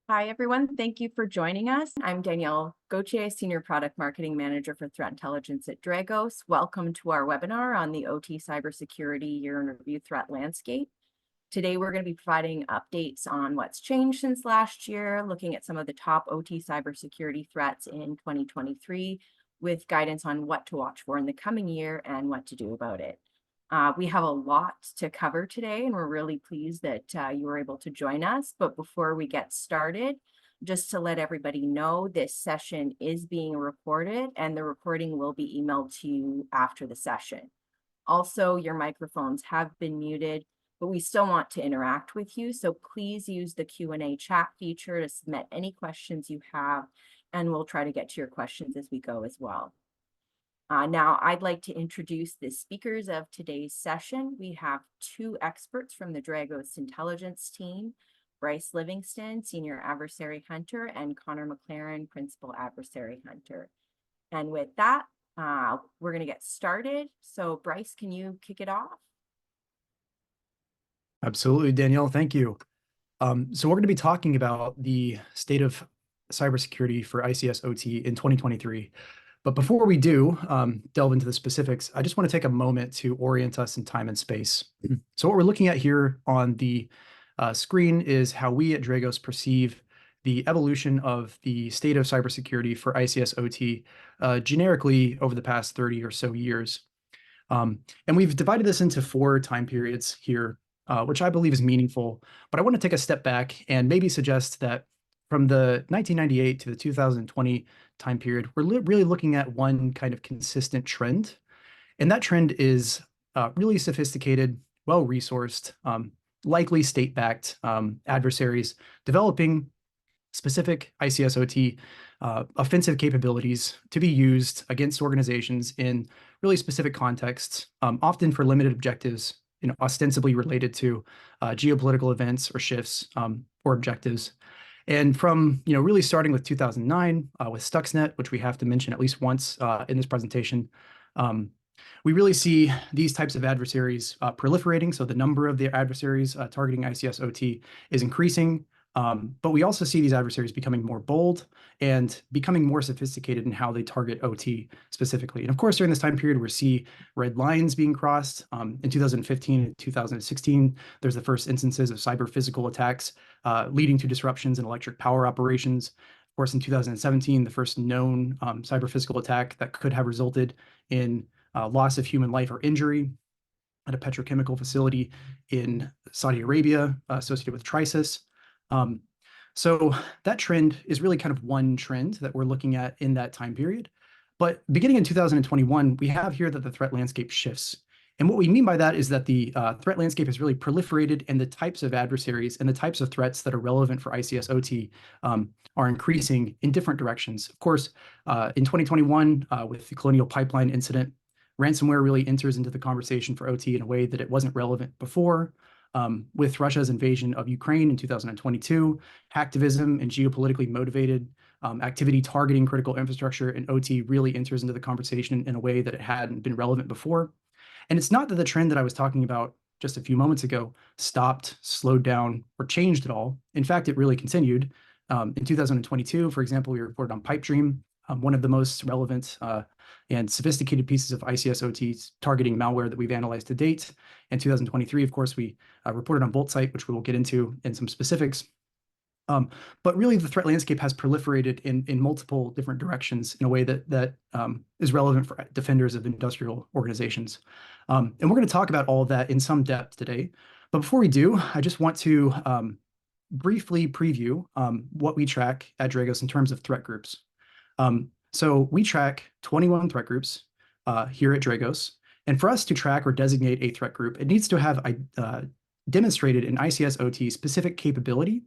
Hi, everyone. Thank you for joining us. I'm Danielle Gauthier, Senior Product Marketing Manager for Threat Intelligence at Dragos. Welcome to our webinar on the OT Cybersecurity Year in Review Threat Landscape. Today, we're going to be providing updates on what's changed since last year, looking at some of the top OT cybersecurity threats in 2023, with guidance on what to watch for in the coming year and what to do about it. We have a lot to cover today, and we're really pleased that you were able to join us. But before we get started, just to let everybody know, this session is being recorded, and the recording will be emailed to you after the session. Also, your microphones have been muted, but we still want to interact with you. So please use the Q&A chat feature to submit any questions you have, and we'll try to get to your questions as we go as well. Now, I'd like to introduce the speakers of today's session. We have two experts from the Dragos Intelligence team, Bryce Livingston, Senior Adversary Hunter, and Conor McLaren, Principal Adversary Hunter. And with that, we're going to get started. So Bryce, can you kick it off? Absolutely, Danielle. Thank you. So we're going to be talking about the state of cybersecurity for ICS/OT in 2023. But before we do delve into the specifics, I just want to take a moment to orient us in time and space. So what we're looking at here on the screen is how we at Dragos perceive the evolution of the state of cybersecurity for ICS/OT generically over the past 30 or so years. And we've divided this into 4 time periods here, which I believe is meaningful. But I want to take a step back and maybe suggest that from the 1998 to the 2020 time period, we're really looking at one kind of consistent trend. And that trend is really sophisticated, well-resourced, likely state-backed adversaries developing specific ICS/OT offensive capabilities to be used against organizations in really specific contexts, often for limited objectives, ostensibly related to geopolitical events or shifts or objectives. And from, really starting with 2009 with Stuxnet, which we have to mention at least once in this presentation, we really see these types of adversaries proliferating. So the number of the adversaries targeting ICS/OT is increasing. But we also see these adversaries becoming more bold and becoming more sophisticated in how they target OT specifically. And of course, during this time period, we see red lines being crossed. In 2015 and 2016, there's the first instances of cyber physical attacks leading to disruptions in electric power operations. Of course, in 2017, the first known cyber physical attack that could have resulted in loss of human life or injury at a petrochemical facility in Saudi Arabia associated with Trisis. So that trend is really kind of one trend that we're looking at in that time period. But beginning in 2021, we have here that the threat landscape shifts. And what we mean by that is that the threat landscape has really proliferated, and the types of adversaries and the types of threats that are relevant for ICS/OT are increasing in different directions. Of course, in 2021, with the Colonial Pipeline incident, ransomware really enters into the conversation for OT in a way that it wasn't relevant before. With Russia's invasion of Ukraine in 2022, hacktivism and geopolitically motivated activity targeting critical infrastructure and OT really enters into the conversation in a way that it hadn't been relevant before. And it's not that the trend that I was talking about just a few moments ago stopped, slowed down, or changed at all. In fact, it really continued. In 2022, for example, we reported on Pipedream, one of the most relevant and sophisticated pieces of ICS/OT targeting malware that we've analyzed to date. In 2023, of course, we reported on VOLTZITE, which we will get into in some specifics. But really, the threat landscape has proliferated in multiple different directions in a way that is relevant for defenders of industrial organizations. And we're going to talk about all of that in some depth today. But before we do, I just want to briefly preview what we track at Dragos in terms of threat groups. So we track 21 threat groups here at Dragos. And for us to track or designate a threat group, it needs to have demonstrated an ICS/OT specific capability,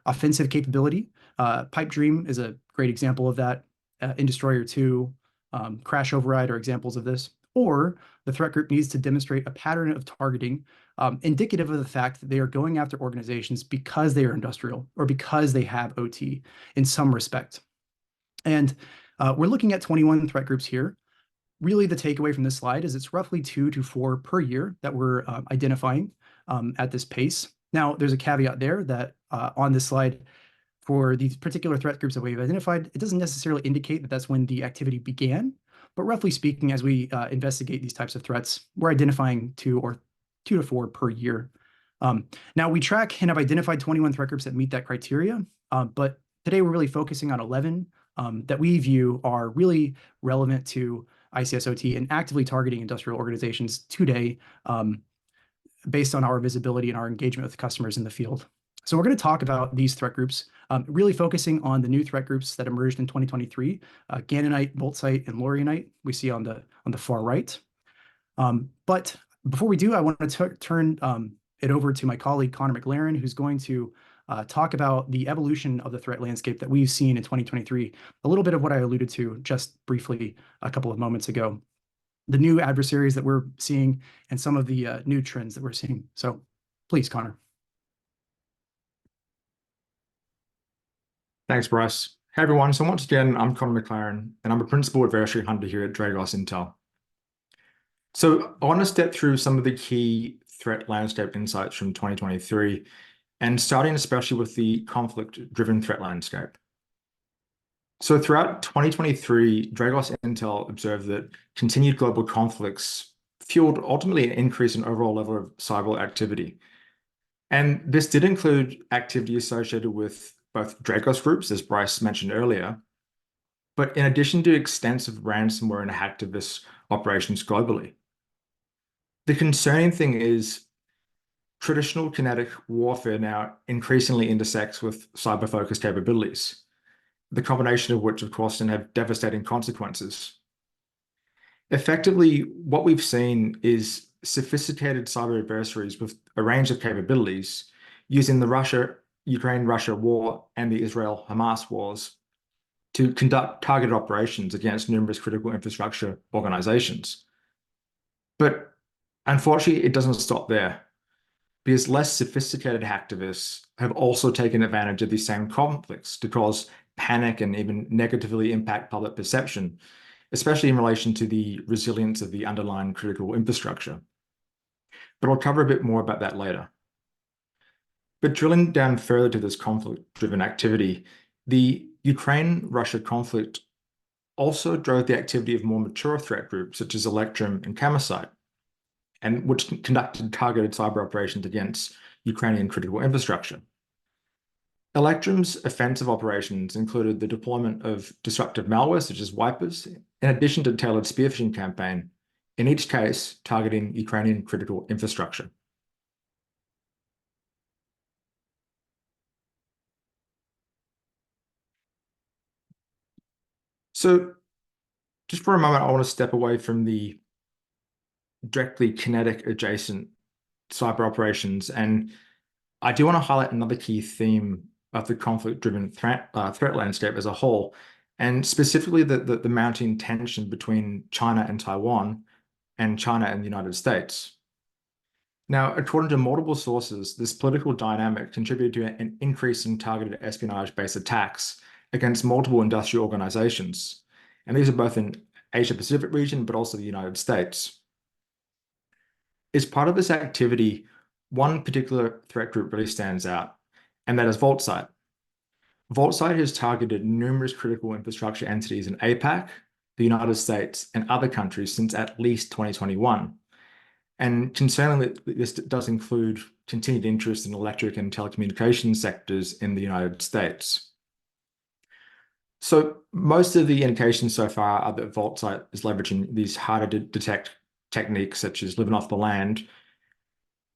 offensive capability. Pipedream is a great example of that. Indestroyer 2, Crash Override are examples of this. Or the threat group needs to demonstrate a pattern of targeting indicative of the fact that they are going after organizations because they are industrial or because they have OT in some respect. And we're looking at 21 threat groups here. Really, the takeaway from this slide is it's roughly 2 to 4 per year that we're identifying at this pace. Now, there's a caveat there that on this slide for these particular threat groups that we've identified, it doesn't necessarily indicate that that's when the activity began, but roughly speaking, as we investigate these types of threats, we're identifying two to four per year. Now we track and have identified 21 threat groups that meet that criteria, but today we're really focusing on 11 that we view are really relevant to ICSOT and actively targeting industrial organizations today, based on our visibility and our engagement with customers in the field. So we're going to talk about these threat groups, really focusing on the new threat groups that emerged in 2023, GANANITE, VOLTZITE, and LAURIONITE we see on the far right. But before we do, I want to turn it over to my colleague, Conor McLaren, who's going to talk about the evolution of the threat landscape that we've seen in 2023, a little bit of what I alluded to just briefly a couple of moments ago, the new adversaries that we're seeing and some of the new trends that we're seeing. So please, Conor. Thanks, Bryce. Hey, everyone. So once again, I'm Conor McLaren, and I'm a principal adversary hunter here at Dragos Intel. So I want to step through some of the key threat landscape insights from 2023, and starting especially with the conflict-driven threat landscape. So throughout 2023, Dragos Intel observed that continued global conflicts fueled ultimately an increase in overall level of cyber activity. And this did include activity associated with both Dragos groups, as Bryce mentioned earlier, but in addition to extensive ransomware and hacktivist operations globally. The concerning thing is traditional kinetic warfare now increasingly intersects with cyber-focused capabilities, the combination of which, of course, can have devastating consequences. Effectively, what we've seen is sophisticated cyber adversaries with a range of capabilities using the Ukraine-Russia war and the Israel-Hamas wars to conduct targeted operations against numerous critical infrastructure organizations. But unfortunately, it doesn't stop there, because less sophisticated hacktivists have also taken advantage of these same conflicts to cause panic and even negatively impact public perception, especially in relation to the resilience of the underlying critical infrastructure. But I'll cover a bit more about that later. But drilling down further to this conflict-driven activity, the Ukraine-Russia conflict also drove the activity of more mature threat groups such as Electrum and Camasite, and which conducted targeted cyber operations against Ukrainian critical infrastructure. Electrum's offensive operations included the deployment of disruptive malware such as wipers, in addition to a tailored spearphishing campaign, in each case targeting Ukrainian critical infrastructure. So just for a moment, I want to step away from the directly kinetic adjacent cyber operations, and I do want to highlight another key theme of the conflict-driven threat landscape as a whole, and specifically the mounting tension between China and Taiwan and China and the United States. Now, according to multiple sources, this political dynamic contributed to an increase in targeted espionage-based attacks against multiple industrial organizations, and these are both in Asia-Pacific region, but also the United States. As part of this activity, one particular threat group really stands out, and that is VOLTZITE. VOLTZITE has targeted numerous critical infrastructure entities in APAC, the United States, and other countries since at least 2021. And concerningly, this does include continued interest in electric and telecommunications sectors in the United States. So most of the indications so far are that VOLTZITE is leveraging these harder to detect techniques such as living off the land.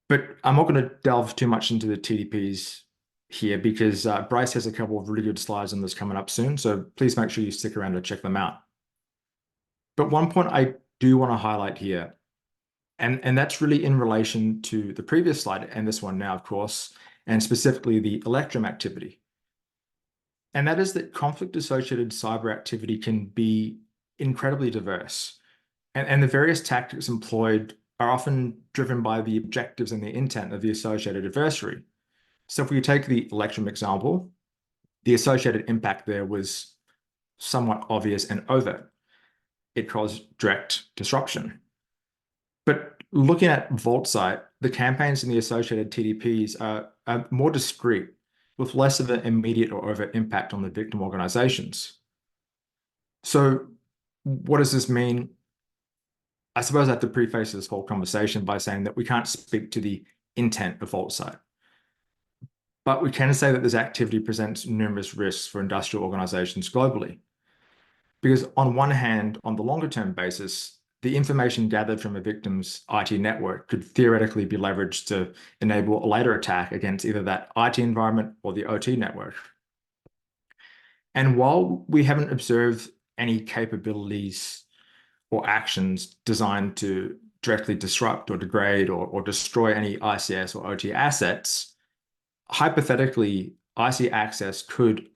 But I'm not going to delve too much into the TDPs here because Bryce has a couple of really good slides on this coming up soon. So please make sure you stick around to check them out. But one point I do want to highlight here, and that's really in relation to the previous slide and this one now, of course, and specifically the Electrum activity. And that is that conflict-associated cyber activity can be incredibly diverse. And the various tactics employed are often driven by the objectives and the intent of the associated adversary. So if we take the Electrum example, the associated impact there was somewhat obvious and overt. It caused direct disruption. But looking at VOLTZITE, the campaigns and the associated TDPs are more discreet, with less of an immediate or overt impact on the victim organizations. So what does this mean? I suppose I have to preface this whole conversation by saying that we can't speak to the intent of VOLTZITE. But we can say that this activity presents numerous risks for industrial organizations globally. Because on one hand, on the longer term basis, the information gathered from a victim's IT network could theoretically be leveraged to enable a later attack against either that IT environment or the OT network. And while we haven't observed any capabilities or actions designed to directly disrupt or degrade or destroy any ICS or OT assets, hypothetically, IC access could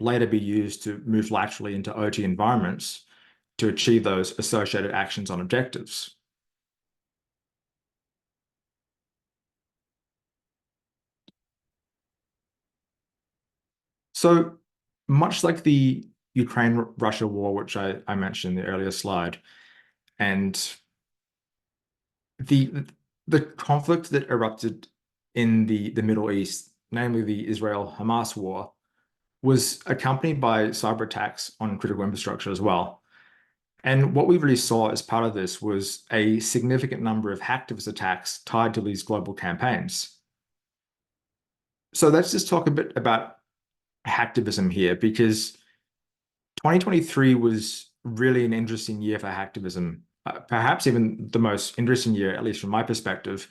later be used to move laterally into OT environments to achieve those associated actions on objectives. So much like the Ukraine-Russia war, which I mentioned in the earlier slide, and the conflict that erupted in the Middle East, namely the Israel-Hamas war, was accompanied by cyber attacks on critical infrastructure as well. And what we really saw as part of this was a significant number of hacktivist attacks tied to these global campaigns. So let's just talk a bit about hacktivism here, because 2023 was really an interesting year for hacktivism, perhaps even the most interesting year, at least from my perspective.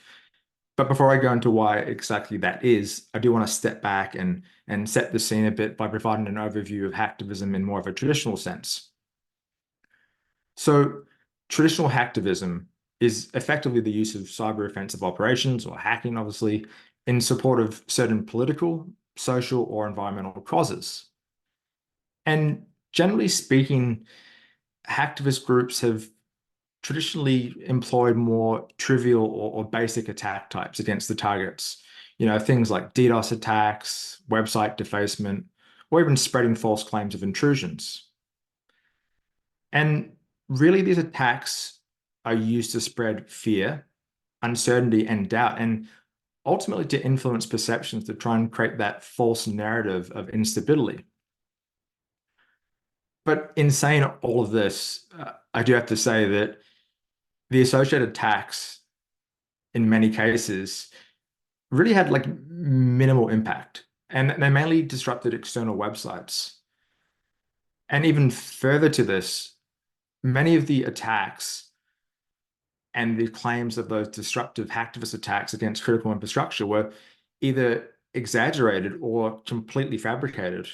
But before I go into why exactly that is, I do want to step back and set the scene a bit by providing an overview of hacktivism in more of a traditional sense. So traditional hacktivism is effectively the use of cyber offensive operations, or hacking obviously, in support of certain political, social, or environmental causes. And generally speaking, hacktivist groups have traditionally employed more trivial or basic attack types against the targets. Things like DDoS attacks, website defacement, or even spreading false claims of intrusions. And really, these attacks are used to spread fear, uncertainty, and doubt, and ultimately to influence perceptions to try and create that false narrative of instability. But in saying all of this, I do have to say that the associated attacks, in many cases, really had like minimal impact, and they mainly disrupted external websites. And even further to this, many of the attacks and the claims of those disruptive hacktivist attacks against critical infrastructure were either exaggerated or completely fabricated.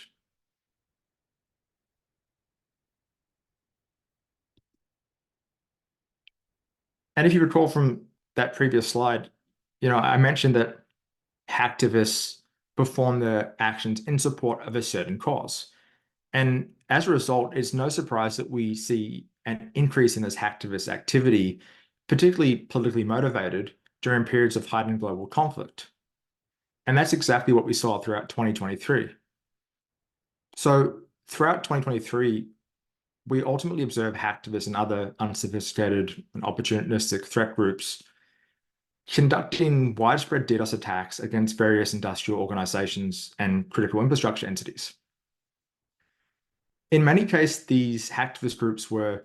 And if you recall from that previous slide, I mentioned that hacktivists perform their actions in support of a certain cause. And as a result, it's no surprise that we see an increase in this hacktivist activity, particularly politically motivated, during periods of heightened global conflict. And that's exactly what we saw throughout 2023. So throughout 2023, we ultimately observed hacktivists and other unsophisticated and opportunistic threat groups conducting widespread DDoS attacks against various industrial organizations and critical infrastructure entities. In many cases, these hacktivist groups were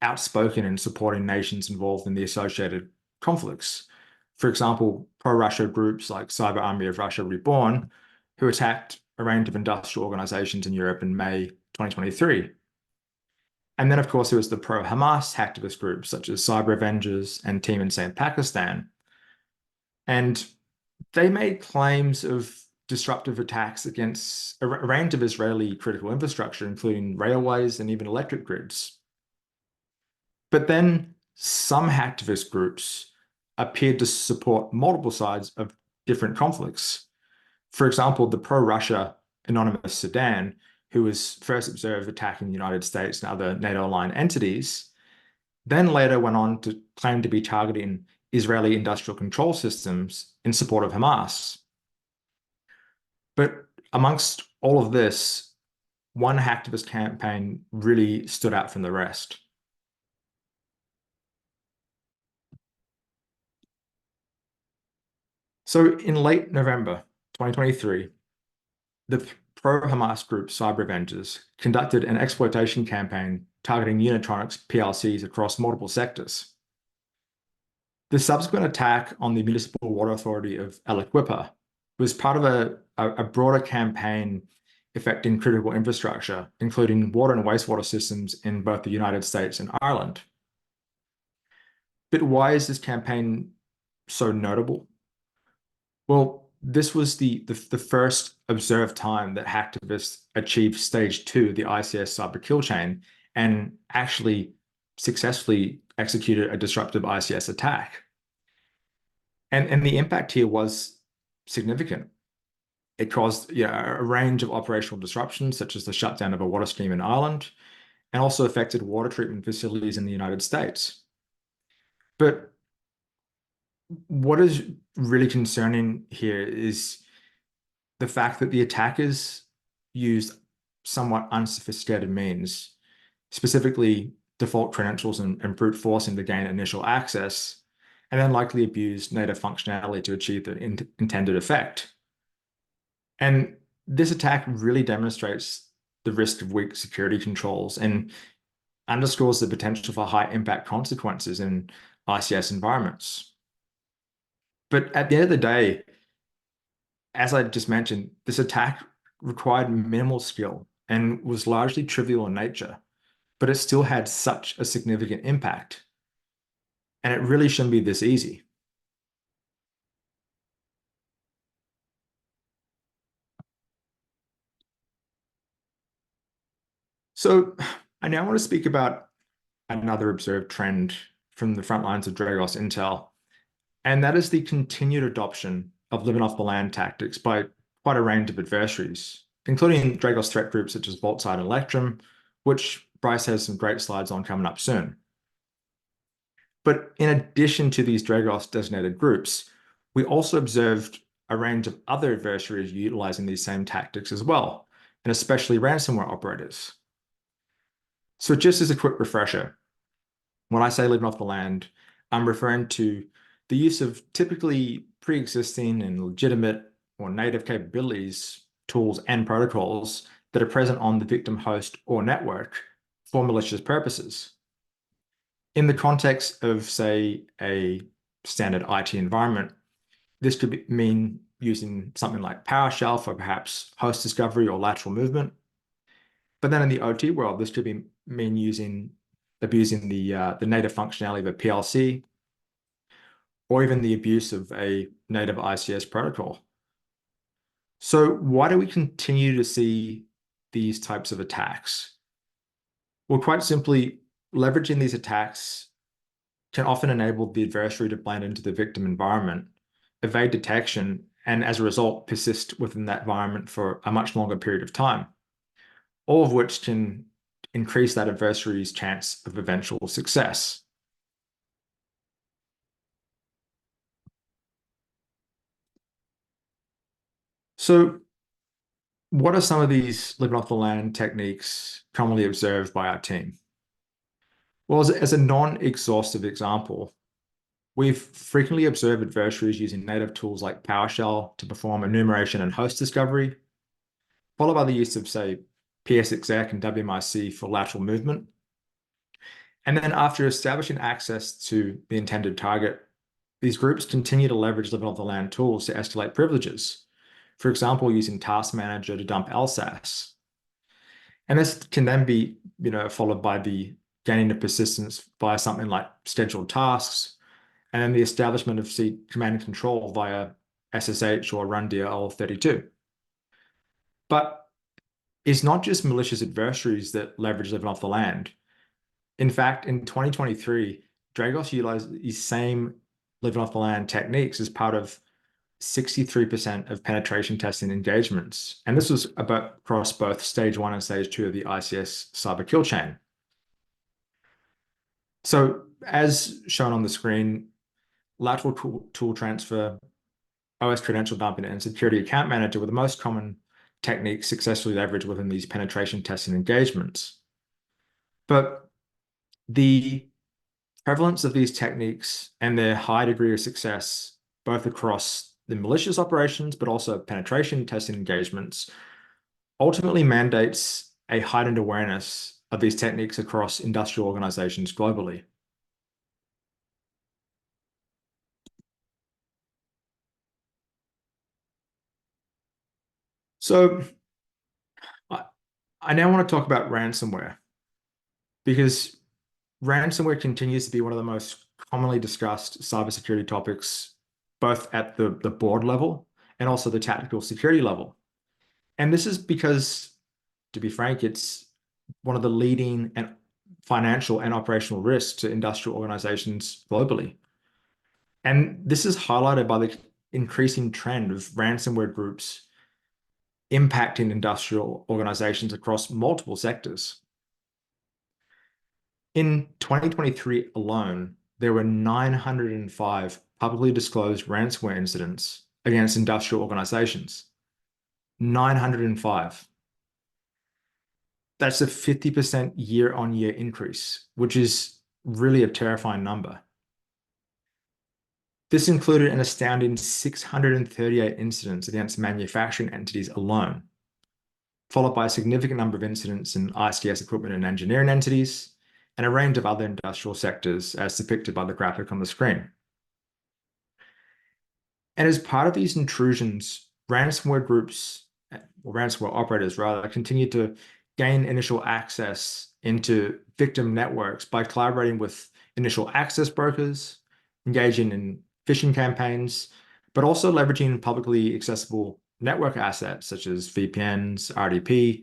outspoken in supporting nations involved in the associated conflicts. For example, pro-Russia groups like Cyber Army of Russia Reborn, who attacked a range of industrial organizations in Europe in May 2023. And then, of course, there was the pro-Hamas hacktivist groups such as Cyber Avengers and Team Insane Pakistan. And they made claims of disruptive attacks against a range of Israeli critical infrastructure, including railways and even electric grids. But then some hacktivist groups appeared to support multiple sides of different conflicts. For example, the pro-Russia Anonymous Sudan, who was first observed attacking the United States and other NATO-aligned entities, then later went on to claim to be targeting Israeli industrial control systems in support of Hamas. But amongst all of this, one hacktivist campaign really stood out from the rest. So in late November 2023, the pro-Hamas group Cyber Avengers conducted an exploitation campaign targeting Unitronics PLCs across multiple sectors. The subsequent attack on the Municipal Water Authority of El Equipa was part of a broader campaign affecting critical infrastructure, including water and wastewater systems in both the United States and Ireland. But why is this campaign so notable? Well, this was the first observed time that hacktivists achieved stage 2 of the ICS cyber kill chain and actually successfully executed a disruptive ICS attack. And the impact here was significant. It caused a range of operational disruptions, such as the shutdown of a water scheme in Ireland, and also affected water treatment facilities in the United States. But what is really concerning here is the fact that the attackers used somewhat unsophisticated means, specifically default credentials and brute forcing to gain initial access, and then likely abused native functionality to achieve the intended effect. And this attack really demonstrates the risk of weak security controls and underscores the potential for high impact consequences in ICS environments. But at the end of the day, as I just mentioned, this attack required minimal skill and was largely trivial in nature, but it still had such a significant impact. And it really shouldn't be this easy. So I now want to speak about another observed trend from the front lines of Dragos Intel, and that is the continued adoption of living off the land tactics by quite a range of adversaries, including Dragos threat groups such as VOLTZITE and Electrum, which Bryce has some great slides on coming up soon. But in addition to these Dragos designated groups, we also observed a range of other adversaries utilizing these same tactics as well, and especially ransomware operators. So just as a quick refresher, when I say living off the land, I'm referring to the use of typically pre-existing and legitimate or native capabilities, tools, and protocols that are present on the victim host or network for malicious purposes. In the context of, say, a standard IT environment, this could mean using something like PowerShell for perhaps host discovery or lateral movement. But then in the OT world, this could mean abusing the native functionality of a PLC, or even the abuse of a native ICS protocol. So why do we continue to see these types of attacks? Well, quite simply, leveraging these attacks can often enable the adversary to blend into the victim environment, evade detection, and as a result, persist within that environment for a much longer period of time, all of which can increase that adversary's chance of eventual success. So what are some of these living off the land techniques commonly observed by our team? Well, as a non-exhaustive example, we've frequently observed adversaries using native tools like PowerShell to perform enumeration and host discovery, followed by the use of, say, PSExec and WMIC for lateral movement. And then after establishing access to the intended target, these groups continue to leverage living off the land tools to escalate privileges. For example, using Task Manager to dump LSAS. And this can then be, followed by the gaining of persistence via something like scheduled tasks, and then the establishment of command and control via SSH or runDL32. But it's not just malicious adversaries that leverage living off the land. In fact, in 2023, Dragos utilized these same living off the land techniques as part of 63% of penetration testing engagements. And this was across both stage 1 and stage 2 of the ICS cyber kill chain. So as shown on the screen, lateral tool transfer, OS credential dumping, and security account manager were the most common techniques successfully leveraged within these penetration testing engagements. But the prevalence of these techniques and their high degree of success, both across the malicious operations, but also penetration testing engagements, ultimately mandates a heightened awareness of these techniques across industrial organizations globally. So I now want to talk about ransomware, because ransomware continues to be one of the most commonly discussed cybersecurity topics, both at the board level and also the tactical security level. And this is because, to be frank, it's one of the leading and financial and operational risks to industrial organizations globally. And this is highlighted by the increasing trend of ransomware groups impacting industrial organizations across multiple sectors. In 2023 alone, there were 905 publicly disclosed ransomware incidents against industrial organizations. 905. That's a 50% year-on-year increase, which is really a terrifying number. This included an astounding 638 incidents against manufacturing entities alone, followed by a significant number of incidents in ICS equipment and engineering entities, and a range of other industrial sectors as depicted by the graphic on the screen. And as part of these intrusions, ransomware groups, or ransomware operators rather, continue to gain initial access into victim networks by collaborating with initial access brokers, engaging in phishing campaigns, but also leveraging publicly accessible network assets such as VPNs, RDP,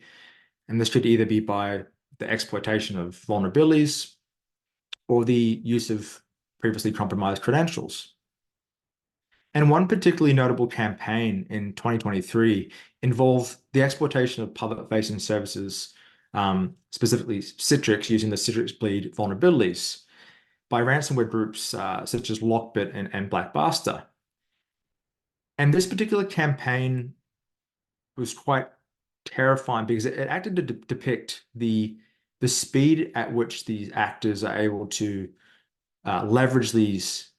and this could either be by the exploitation of vulnerabilities or the use of previously compromised credentials. And one particularly notable campaign in 2023 involved the exploitation of public-facing services, specifically Citrix, using the Citrix bleed vulnerabilities by ransomware groups such as Lockbit and Blackbuster. And this particular campaign was quite terrifying because it acted to depict the speed at which these actors are able to leverage these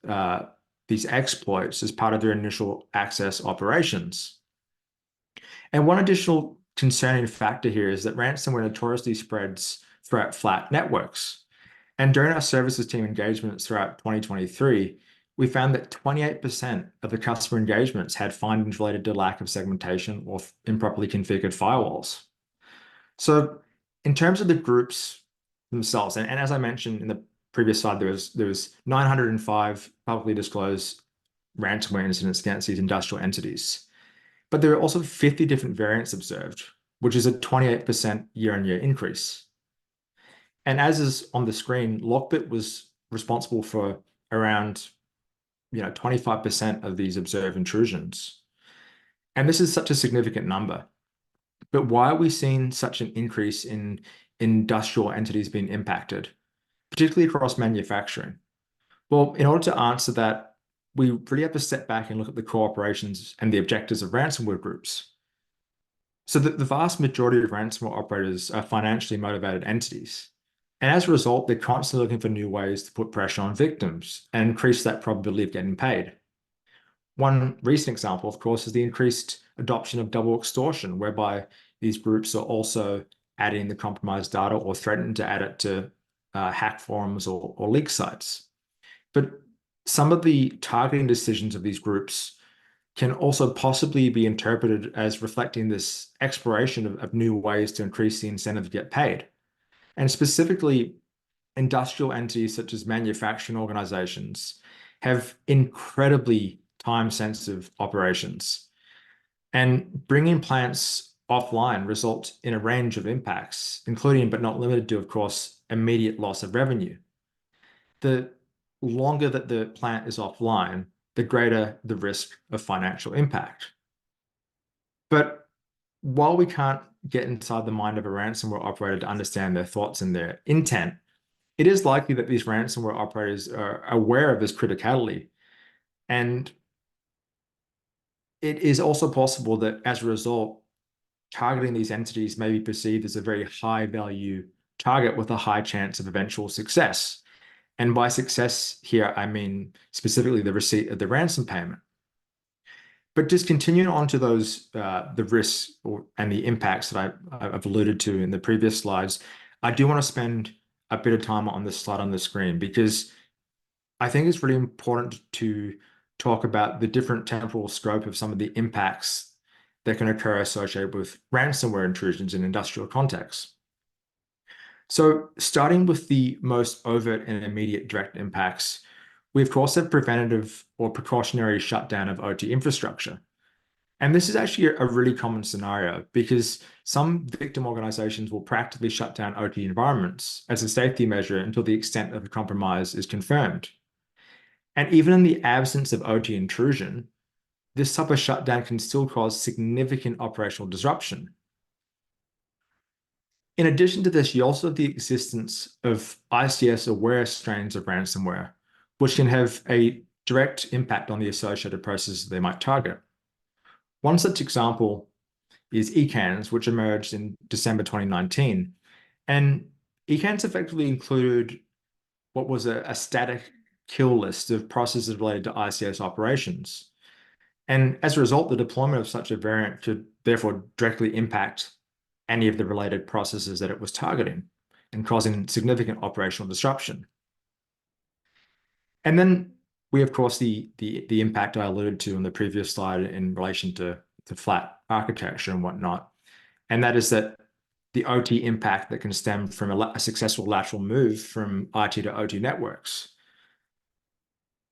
exploits as part of their initial access operations. And one additional concerning factor here is that ransomware notoriously spreads throughout flat networks. And during our services team engagements throughout 2023, we found that 28% of the customer engagements had findings related to lack of segmentation or improperly configured firewalls. So in terms of the groups themselves, and as I mentioned in the previous slide, there was 905 publicly disclosed ransomware incidents against these industrial entities. But there are also 50 different variants observed, which is a 28% year-on-year increase. And as is on the screen, Lockbit was responsible for around 25% of these observed intrusions. And this is such a significant number. But why are we seeing such an increase in industrial entities being impacted, particularly across manufacturing? Well, in order to answer that, we really have to step back and look at the core operations and the objectives of ransomware groups. So the vast majority of ransomware operators are financially motivated entities. And as a result, they're constantly looking for new ways to put pressure on victims and increase that probability of getting paid. One recent example, of course, is the increased adoption of double extortion, whereby these groups are also adding the compromised data or threatening to add it to hack forums or leak sites. But some of the targeting decisions of these groups can also possibly be interpreted as reflecting this exploration of new ways to increase the incentive to get paid. And specifically, industrial entities such as manufacturing organizations have incredibly time-sensitive operations. And bringing plants offline results in a range of impacts, including but not limited to, of course, immediate loss of revenue. The longer that the plant is offline, the greater the risk of financial impact. But while we can't get inside the mind of a ransomware operator to understand their thoughts and their intent, it is likely that these ransomware operators are aware of this criticality. And it is also possible that as a result, targeting these entities may be perceived as a very high value target with a high chance of eventual success. And by success here, I mean specifically the receipt of the ransom payment. But just continuing on to those the risks and the impacts that I've alluded to in the previous slides, I do want to spend a bit of time on this slide on the screen because I think it's really important to talk about the different temporal scope of some of the impacts that can occur associated with ransomware intrusions in industrial contexts. So starting with the most overt and immediate direct impacts, we of course have preventative or precautionary shutdown of OT infrastructure. And this is actually a really common scenario because some victim organizations will practically shut down OT environments as a safety measure until the extent of the compromise is confirmed. And even in the absence of OT intrusion, this type of shutdown can still cause significant operational disruption. In addition to this, you also have the existence of ICS-aware strains of ransomware, which can have a direct impact on the associated processes they might target. One such example is ECANs, which emerged in December 2019. And ECANs effectively included what was a static kill list of processes related to ICS operations. And as a result, the deployment of such a variant could therefore directly impact any of the related processes that it was targeting and causing significant operational disruption. And then we, of course, the impact I alluded to on the previous slide in relation to flat architecture and whatnot. And that is that the OT impact that can stem from a successful lateral move from IT to OT networks.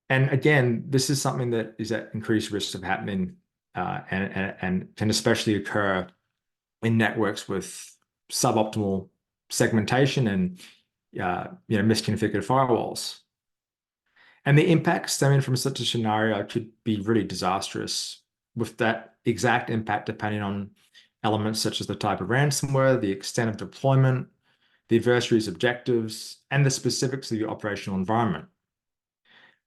And again, this is something that is at increased risk of happening and can especially occur in networks with suboptimal segmentation and misconfigured firewalls. And the impact stemming from such a scenario could be really disastrous, with that exact impact depending on elements such as the type of ransomware, the extent of deployment, the adversary's objectives, and the specifics of the operational environment.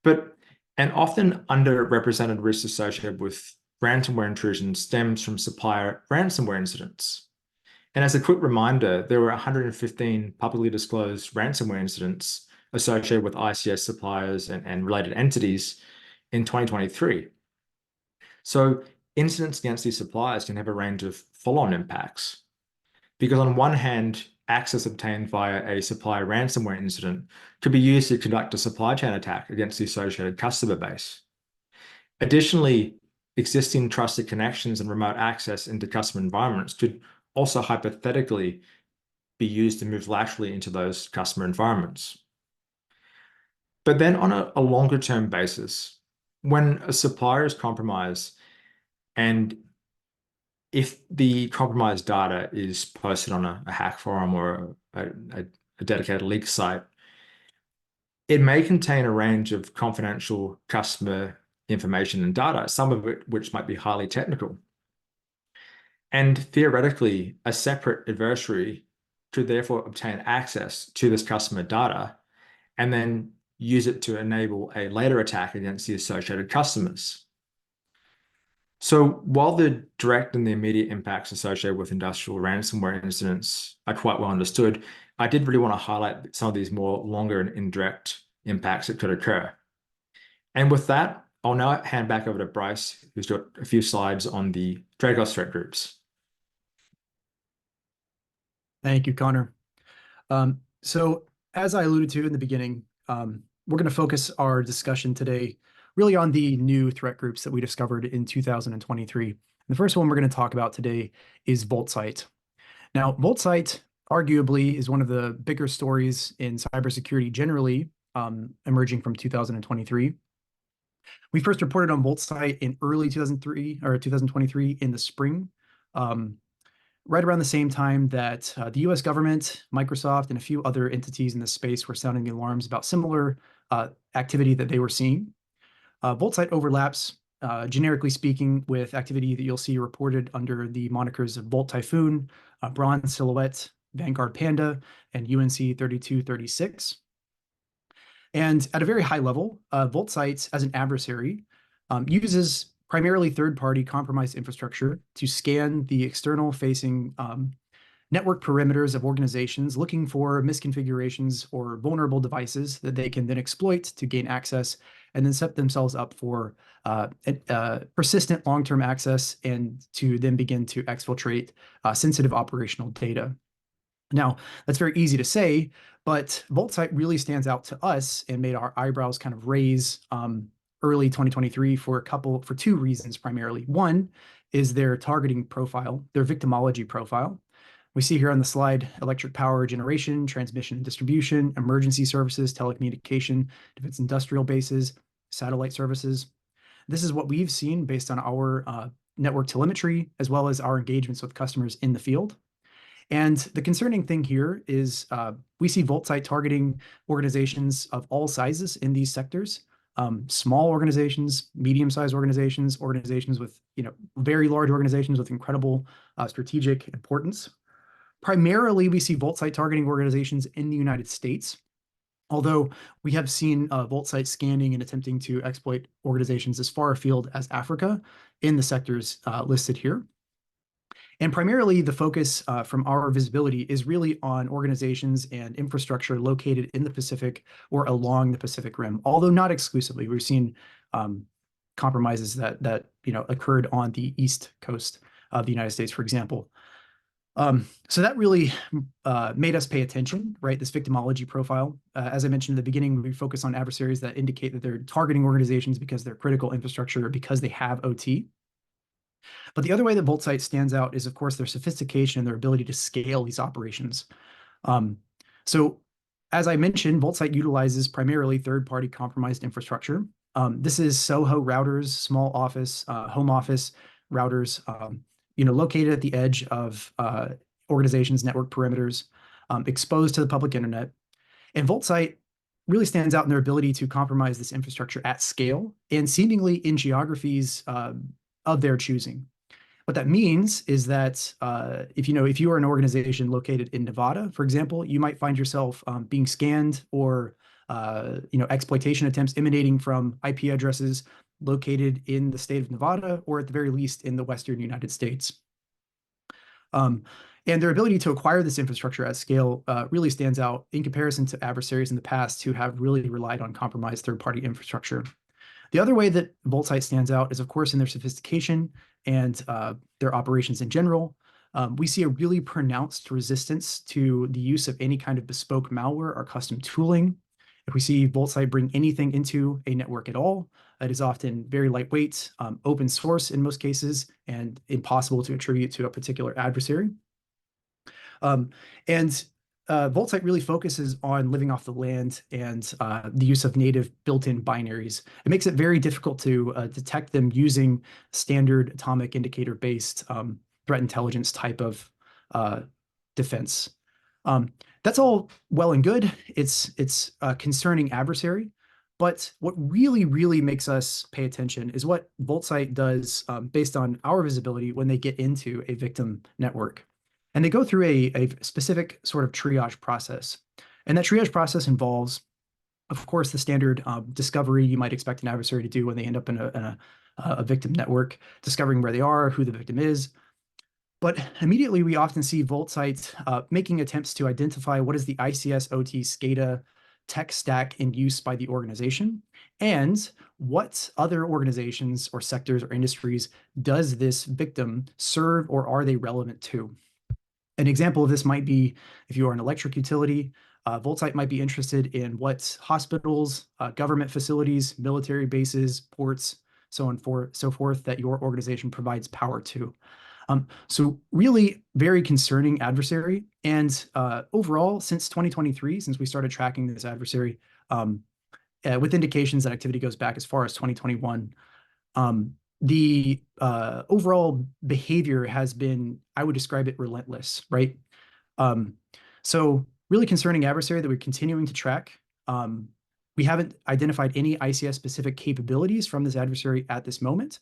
But an often underrepresented risk associated with ransomware intrusion stems from supplier ransomware incidents. And as a quick reminder, there were 115 publicly disclosed ransomware incidents associated with ICS suppliers and related entities in 2023. So incidents against these suppliers can have a range of follow-on impacts. Because on one hand, access obtained via a supplier ransomware incident could be used to conduct a supply chain attack against the associated customer base. Additionally, existing trusted connections and remote access into customer environments could also hypothetically be used to move laterally into those customer environments. But then on a longer term basis, when a supplier is compromised and if the compromised data is posted on a hack forum or a dedicated leak site, it may contain a range of confidential customer information and data, some of it which might be highly technical. And theoretically, a separate adversary could therefore obtain access to this customer data and then use it to enable a later attack against the associated customers. So while the direct and the immediate impacts associated with industrial ransomware incidents are quite well understood, I did really want to highlight some of these more longer and indirect impacts that could occur. And with that, I'll now hand back over to Bryce, who's got a few slides on the Dragos threat groups. Thank you, Conor. So as I alluded to in the beginning, we're going to focus our discussion today really on the new threat groups that we discovered in 2023. The first one we're going to talk about today is VOLTZITE. Now, VOLTZITE arguably is one of the bigger stories in cybersecurity generally, emerging from 2023. We first reported on VOLTZITE in early 2023 in the spring, right around the same time that the US government, Microsoft, and a few other entities in the space were sounding the alarms about similar activity that they were seeing. VOLTZITE overlaps, generically speaking, with activity that you'll see reported under the monikers of Volt Typhoon, Bronze Silhouette, Vanguard Panda, and UNC 3236. And at a very high level, VOLTZITE as an adversary uses primarily third-party compromised infrastructure to scan the external-facing network perimeters of organizations looking for misconfigurations or vulnerable devices that they can then exploit to gain access and then set themselves up for persistent long-term access and to then begin to exfiltrate sensitive operational data. Now, that's very easy to say, but VOLTZITE really stands out to us and made our eyebrows kind of raise early 2023 for two reasons primarily. One is their targeting profile, their victimology profile. We see here on the slide, electric power generation, transmission and distribution, emergency services, telecommunication, defense industrial bases, satellite services. This is what we've seen based on our network telemetry, as well as our engagements with customers in the field. And the concerning thing here is we see VOLTZITE targeting organizations of all sizes in these sectors, small organizations, medium-sized organizations, organizations with very large organizations with incredible strategic importance. Primarily, we see VOLTZITE targeting organizations in the United States, although we have seen VOLTZITE scanning and attempting to exploit organizations as far afield as Africa in the sectors listed here. And primarily, the focus from our visibility is really on organizations and infrastructure located in the Pacific or along the Pacific Rim, although not exclusively. We've seen compromises that occurred on the East Coast of the United States, for example. So that really made us pay attention, right? This victimology profile. As I mentioned at the beginning, we focus on adversaries that indicate that they're targeting organizations because they're critical infrastructure, because they have OT. But the other way that VOLTZITE stands out is, of course, their sophistication and their ability to scale these operations. So as I mentioned, VOLTZITE utilizes primarily third-party compromised infrastructure. This is SOHO routers, small office, home office routers, located at the edge of organizations' network perimeters, exposed to the public internet. And VOLTZITE really stands out in their ability to compromise this infrastructure at scale and seemingly in geographies of their choosing. What that means is that if you are an organization located in Nevada, for example, you might find yourself being scanned or exploitation attempts emanating from IP addresses located in the state of Nevada, or at the very least in the Western United States. And their ability to acquire this infrastructure at scale really stands out in comparison to adversaries in the past who have really relied on compromised third-party infrastructure. The other way that VOLTZITE stands out is, of course, in their sophistication and their operations in general. We see a really pronounced resistance to the use of any kind of bespoke malware or custom tooling. If we see VOLTZITE bring anything into a network at all, it is often very lightweight, open source in most cases, and impossible to attribute to a particular adversary. VOLTZITE really focuses on living off the land and the use of native built-in binaries. It makes it very difficult to detect them using standard atomic indicator-based threat intelligence type of defense. That's all well and good. It's a concerning adversary, but what really, really makes us pay attention is what VOLTZITE does based on our visibility when they get into a victim network. And they go through a specific sort of triage process. And that triage process involves, of course, the standard discovery you might expect an adversary to do when they end up in a victim network, discovering where they are, who the victim is. But immediately, we often see VOLTZITE making attempts to identify what is the ICS/OT SCADA tech stack in use by the organization, and what other organizations or sectors or industries does this victim serve, or are they relevant to? An example of this might be if you are an electric utility, VOLTZITE might be interested in what hospitals, government facilities, military bases, ports, so on so forth that your organization provides power to. So really very concerning adversary. And overall, since 2023, since we started tracking this adversary, with indications that activity goes back as far as 2021, the overall behavior has been, I would describe it, relentless, right? So really concerning adversary that we're continuing to track. We haven't identified any ICS-specific capabilities from this adversary at this moment,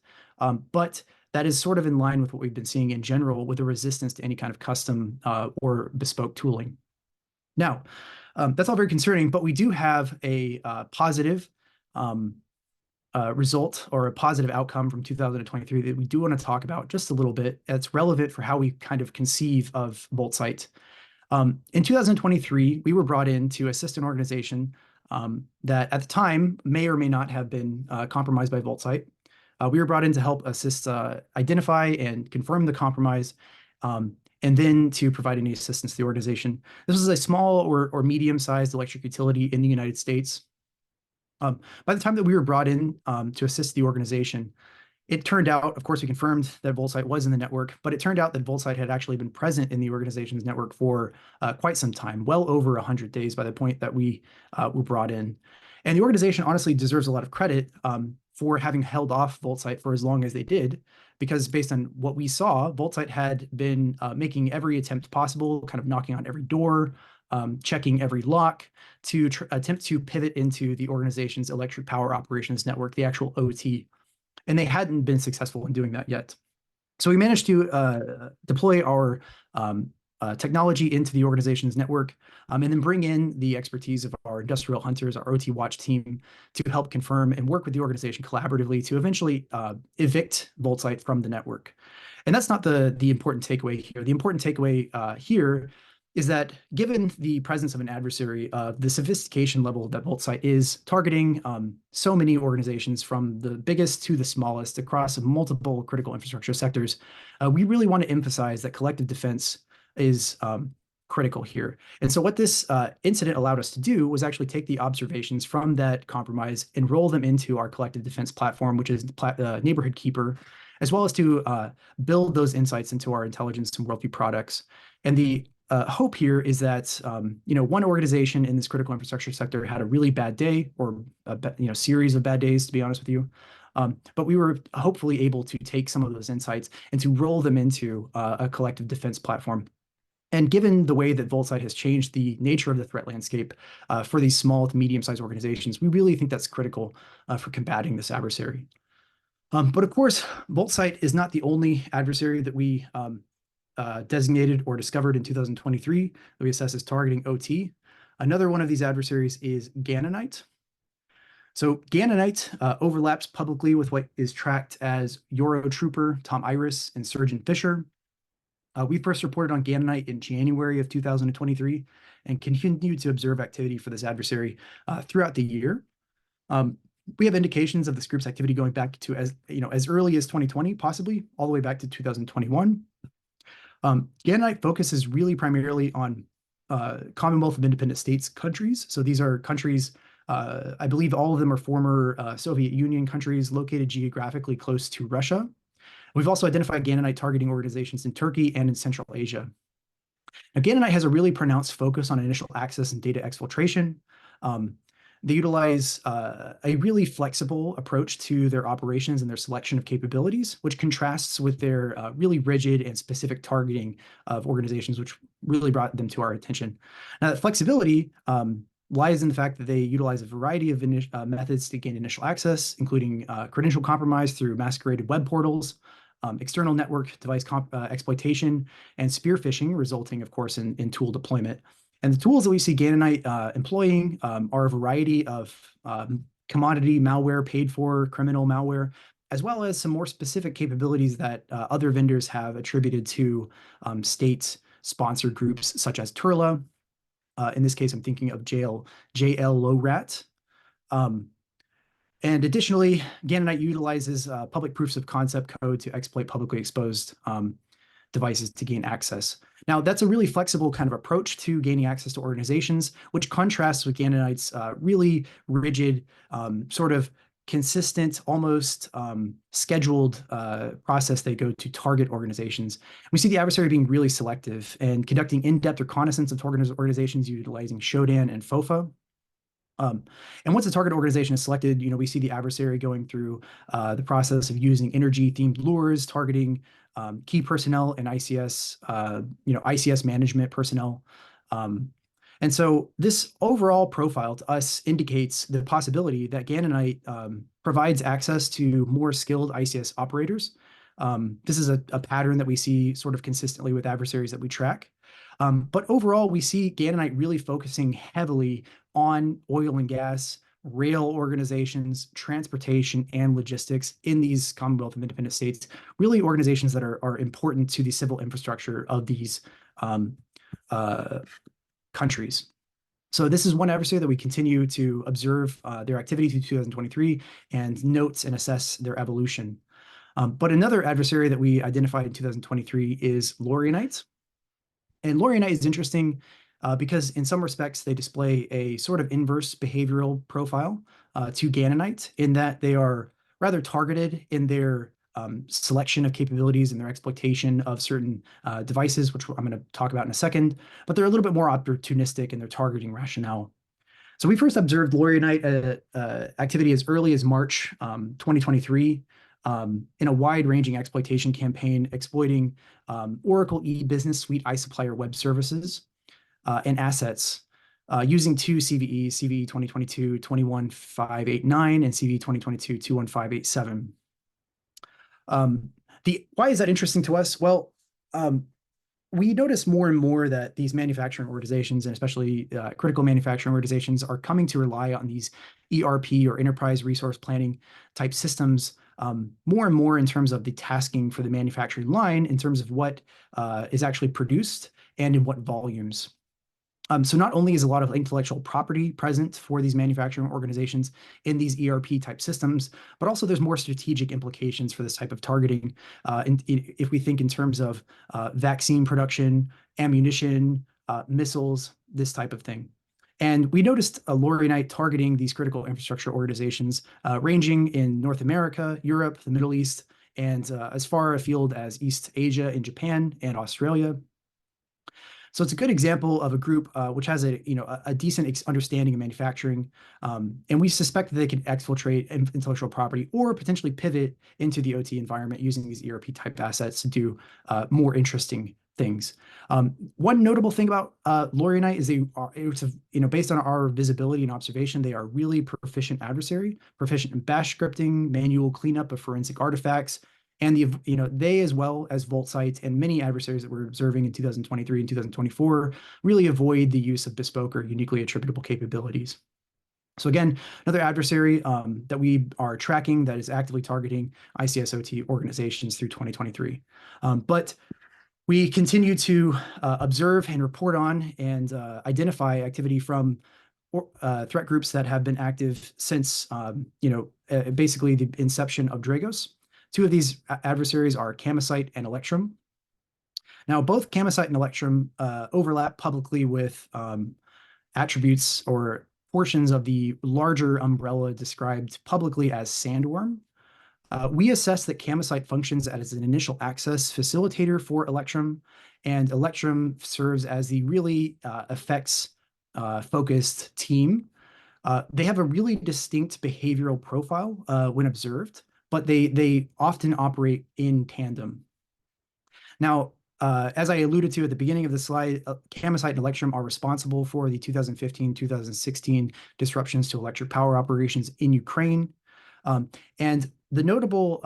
but that is sort of in line with what we've been seeing in general with a resistance to any kind of custom or bespoke tooling. Now, that's all very concerning, but we do have a positive result or a positive outcome from 2023 that we do want to talk about just a little bit. It's relevant for how we kind of conceive of VOLTZITE. In 2023, we were brought in to assist an organization that at the time may or may not have been compromised by VOLTZITE. We were brought in to help assist identify and confirm the compromise, and then to provide any assistance to the organization. This was a small or medium-sized electric utility in the United States. By the time that we were brought in to assist the organization, it turned out, of course, we confirmed that VOLTZITE was in the network, but it turned out that VOLTZITE had actually been present in the organization's network for quite some time, well over 100 days by the point that we were brought in. And the organization honestly deserves a lot of credit for having held off VOLTZITE for as long as they did, because based on what we saw, VOLTZITE had been making every attempt possible, kind of knocking on every door, checking every lock to attempt to pivot into the organization's electric power operations network, the actual OT. And they hadn't been successful in doing that yet. So we managed to deploy our technology into the organization's network, and then bring in the expertise of our industrial hunters, our OT watch team, to help confirm and work with the organization collaboratively to eventually evict VOLTZITE from the network. And that's not the important takeaway here. The important takeaway here is that given the presence of an adversary, the sophistication level that VOLTZITE is targeting so many organizations from the biggest to the smallest across multiple critical infrastructure sectors, we really want to emphasize that collective defense is critical here. And so what this incident allowed us to do was actually take the observations from that compromise and roll them into our collective defense platform, which is Neighborhood Keeper, as well as to build those insights into our intelligence and worldview products. And the hope here is that one organization in this critical infrastructure sector had a really bad day, or a series of bad days, to be honest with you. But we were hopefully able to take some of those insights and to roll them into a collective defense platform. And given the way that VOLTZITE has changed the nature of the threat landscape for these small to medium-sized organizations, we really think that's critical for combating this adversary. But of course, VOLTZITE is not the only adversary that we designated or discovered in 2023 that we assess as targeting OT. Another one of these adversaries is GANANITE. So GANANITE overlaps publicly with what is tracked as Eurotrooper, Tom Iris, and Surgeon Fisher. We first reported on GANANITE in January of 2023 and continued to observe activity for this adversary throughout the year. We have indications of this group's activity going back to as early as 2020, possibly all the way back to 2021. GANANITE focuses really primarily on Commonwealth of Independent States countries. So these are countries, I believe all of them are former Soviet Union countries located geographically close to Russia. We've also identified GANANITE targeting organizations in Turkey and in Central Asia. Now, GANANITE has a really pronounced focus on initial access and data exfiltration. They utilize a really flexible approach to their operations and their selection of capabilities, which contrasts with their really rigid and specific targeting of organizations, which really brought them to our attention. Now, that flexibility lies in the fact that they utilize a variety of methods to gain initial access, including credential compromise through masqueraded web portals, external network device exploitation, and spear phishing, resulting, of course, in tool deployment. And the tools that we see GANANITE employing are a variety of commodity malware, paid for criminal malware, as well as some more specific capabilities that other vendors have attributed to state-sponsored groups such as Turla. In this case, I'm thinking of JL-LORAT. And additionally, GANANITE utilizes public proofs of concept code to exploit publicly exposed devices to gain access. Now, that's a really flexible kind of approach to gaining access to organizations, which contrasts with GANANITE's really rigid, sort of consistent, almost scheduled process they go to target organizations. We see the adversary being really selective and conducting in-depth reconnaissance of organizations utilizing Shodan and FOFA. And once a target organization is selected, we see the adversary going through the process of using energy-themed lures, targeting key personnel and ICS, ICS management personnel. And so this overall profile to us indicates the possibility that GANANITE provides access to more skilled ICS operators. This is a pattern that we see sort of consistently with adversaries that we track. But overall, we see GANANITE really focusing heavily on oil and gas, rail organizations, transportation, and logistics in these Commonwealth of Independent States, really organizations that are important to the civil infrastructure of these countries. So this is one adversary that we continue to observe their activity through 2023 and note and assess their evolution. But another adversary that we identified in 2023 is LAURIONITE. And LAURIONITE is interesting because in some respects they display a sort of inverse behavioral profile to GANANITE, in that they are rather targeted in their selection of capabilities and their exploitation of certain devices, which I'm going to talk about in a second, but they're a little bit more opportunistic in their targeting rationale. So we first observed LAURIONITE activity as early as March 2023 in a wide-ranging exploitation campaign exploiting Oracle e-Business Suite iSupplier web services and assets using two CVEs, CVE 2022-21589 and CVE 2022-21587. Why is that interesting to us? Well, we notice more and more that these manufacturing organizations, and especially critical manufacturing organizations, are coming to rely on these ERP or enterprise resource planning type systems more and more in terms of the tasking for the manufacturing line, in terms of what is actually produced and in what volumes. So not only is a lot of intellectual property present for these manufacturing organizations in these ERP type systems, but also there's more strategic implications for this type of targeting. If we think in terms of vaccine production, ammunition, missiles, this type of thing. And we noticed LAURIONITE targeting these critical infrastructure organizations ranging in North America, Europe, the Middle East, and as far afield as East Asia and Japan and Australia. So it's a good example of a group which has a decent understanding of manufacturing, and we suspect that they can exfiltrate intellectual property or potentially pivot into the OT environment using these ERP type assets to do more interesting things. One notable thing about LAURIONITE is based on our visibility and observation, they are really proficient adversary, proficient in bash scripting, manual cleanup of forensic artifacts. And they, as well as VOLTZITE and many adversaries that we're observing in 2023 and 2024, really avoid the use of bespoke or uniquely attributable capabilities. So again, another adversary that we are tracking that is actively targeting ICS/OT organizations through 2023. But we continue to observe and report on and identify activity from threat groups that have been active since basically the inception of Dragos. Two of these adversaries are Camosite and Electrum. Now, both Camosite and Electrum overlap publicly with attributes or portions of the larger umbrella described publicly as Sandworm. We assess that Camosite functions as an initial access facilitator for Electrum, and Electrum serves as the really effects-focused team. They have a really distinct behavioral profile when observed, but they often operate in tandem. Now, as I alluded to at the beginning of the slide, Camosite and Electrum are responsible for the 2015-2016 disruptions to electric power operations in Ukraine. And the notable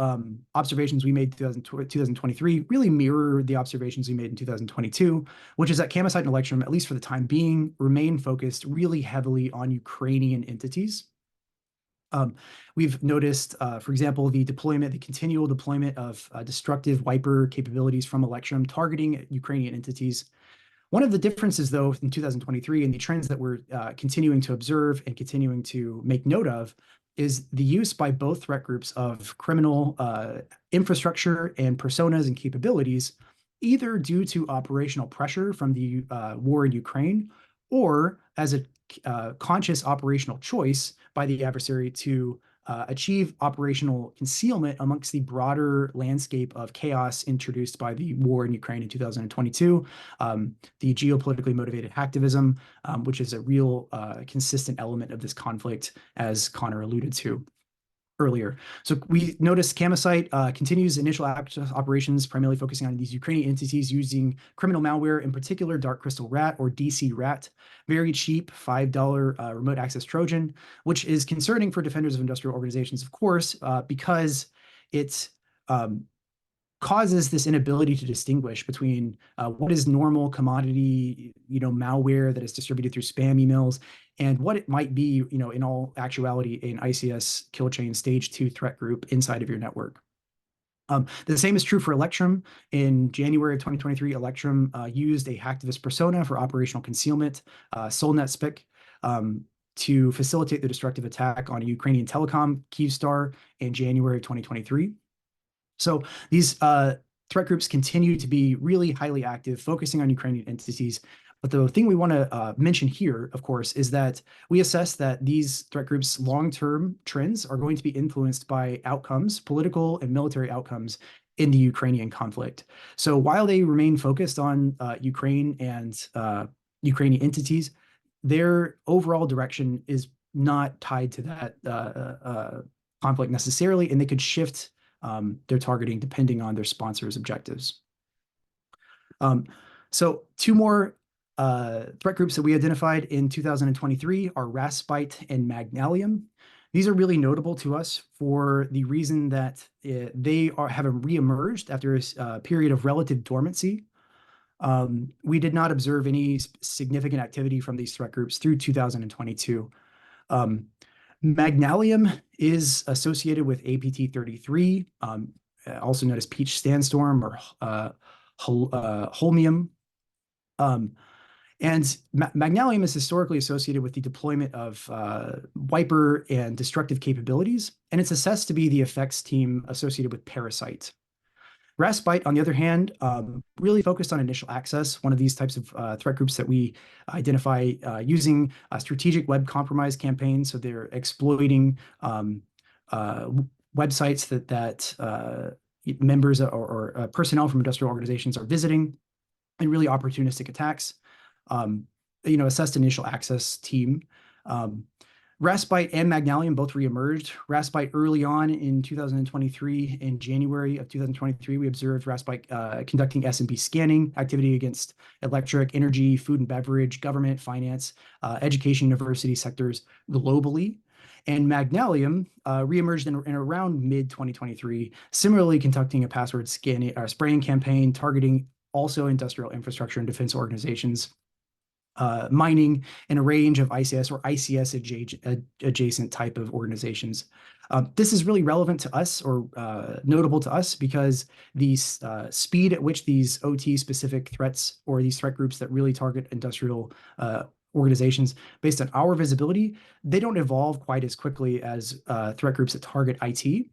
observations we made in 2023 really mirror the observations we made in 2022, which is that Camosite and Electrum, at least for the time being, remain focused really heavily on Ukrainian entities. We've noticed, for example, the continual deployment of destructive wiper capabilities from Electrum targeting Ukrainian entities. One of the differences, though, in 2023 and the trends that we're continuing to observe and continuing to make note of is the use by both threat groups of criminal infrastructure and personas and capabilities, either due to operational pressure from the war in Ukraine or as a conscious operational choice by the adversary to achieve operational concealment amongst the broader landscape of chaos introduced by the war in Ukraine in 2022, the geopolitically motivated hacktivism, which is a real consistent element of this conflict, as Conor alluded to earlier. So we noticed Camosite continues initial operations primarily focusing on these Ukrainian entities using criminal malware, in particular Dark Crystal Rat or DC Rat, very cheap $5 remote access Trojan, which is concerning for defenders of industrial organizations, of course, because it causes this inability to distinguish between what is normal commodity, malware that is distributed through spam emails and what it might be, in all actuality, an ICS kill chain stage 2 threat group inside of your network. The same is true for Electrum. In January of 2023, Electrum used a hacktivist persona for operational concealment, SolNetSpic, to facilitate the destructive attack on a Ukrainian telecom, Kyivstar, in January of 2023. So these threat groups continue to be really highly active, focusing on Ukrainian entities. But the thing we want to mention here, of course, is that we assess that these threat groups' long-term trends are going to be influenced by outcomes, political and military outcomes in the Ukrainian conflict. So while they remain focused on Ukraine and Ukrainian entities, their overall direction is not tied to that conflict necessarily, and they could shift their targeting depending on their sponsors' objectives. So two more threat groups that we identified in 2023 are Raspite and Magnalium. These are really notable to us for the reason that they have reemerged after a period of relative dormancy. We did not observe any significant activity from these threat groups through 2022. Magnalium is associated with APT-33, also known as Peach Sandstorm or Holmium. And Magnalium is historically associated with the deployment of wiper and destructive capabilities, and it's assessed to be the effects team associated with Parasite. Raspite, on the other hand, really focused on initial access, one of these types of threat groups that we identify using strategic web compromise campaigns. So they're exploiting websites that members or personnel from industrial organizations are visiting, and really opportunistic attacks. Assessed initial access team. Raspite and Magnalium both reemerged. Raspite early on in 2023, in January of 2023, we observed Raspite conducting S&P scanning activity against electric, energy, food and beverage, government, finance, education, university sectors globally. And Magnalium reemerged in around mid-2023, similarly conducting a password scanning spraying campaign targeting also industrial infrastructure and defense organizations, mining, and a range of ICS or ICS adjacent type of organizations. This is really relevant to us or notable to us because the speed at which these OT-specific threats or these threat groups that really target industrial organizations, based on our visibility, they don't evolve quite as quickly as threat groups that target IT.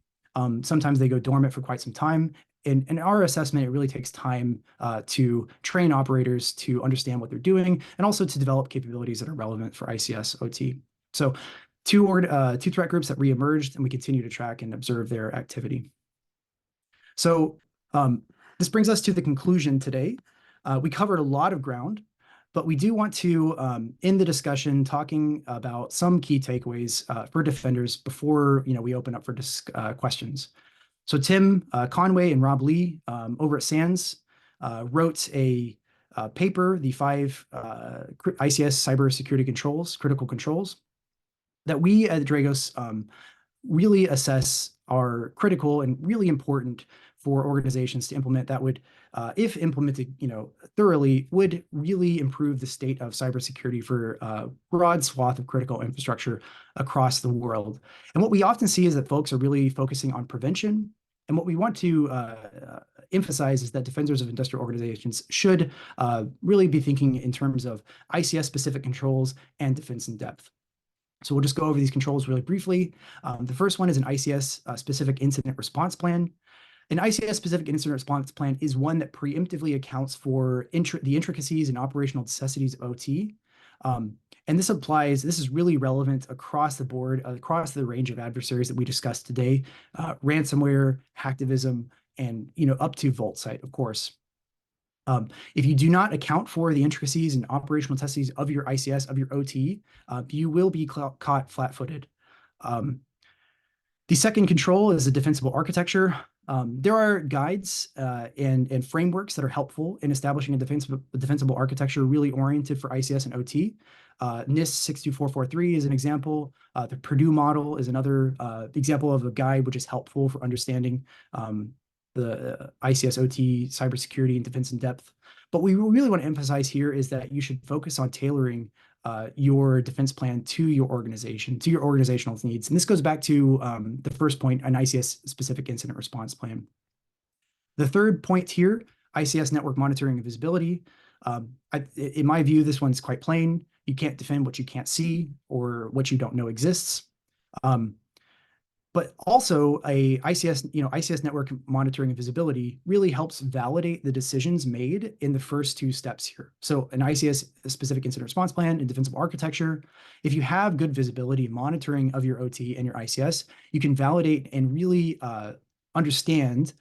Sometimes they go dormant for quite some time. In our assessment, it really takes time to train operators to understand what they're doing and also to develop capabilities that are relevant for ICS OT. So two threat groups that reemerged, and we continue to track and observe their activity. So this brings us to the conclusion today. We covered a lot of ground, but we do want to end the discussion talking about some key takeaways for defenders before we open up for questions. So Tim Conway and Rob Lee over at SANS wrote a paper, the 5 ICS cybersecurity controls, critical controls, that we at Dragos really assess are critical and really important for organizations to implement that would, if implemented thoroughly, would really improve the state of cybersecurity for a broad swath of critical infrastructure across the world. And what we often see is that folks are really focusing on prevention. And what we want to emphasize is that defenders of industrial organizations should really be thinking in terms of ICS-specific controls and defense in depth. So we'll just go over these controls really briefly. The first one is an ICS-specific incident response plan. An ICS-specific incident response plan is one that preemptively accounts for the intricacies and operational necessities of OT. And this is really relevant across the board, across the range of adversaries that we discussed today, ransomware, hacktivism, and up to VOLTZITE, of course. If you do not account for the intricacies and operational necessities of your ICS, of your OT, you will be caught flat-footed. The second control is a defensible architecture. There are guides and frameworks that are helpful in establishing a defensible architecture really oriented for ICS and OT. NIST 62443 is an example. The Purdue model is another example of a guide which is helpful for understanding the ICS, OT, cybersecurity, and defense in depth. But what we really want to emphasize here is that you should focus on tailoring your defense plan to your organization, to your organizational needs. And this goes back to the first point, an ICS-specific incident response plan. The third point here, ICS network monitoring and visibility. In my view, this one's quite plain. You can't defend what you can't see or what you don't know exists. But also a ICS network monitoring and visibility really helps validate the decisions made in the first two steps here. So an ICS, a specific incident response plan and defensible architecture, if you have good visibility monitoring of your OT and your ICS, you can validate and really understand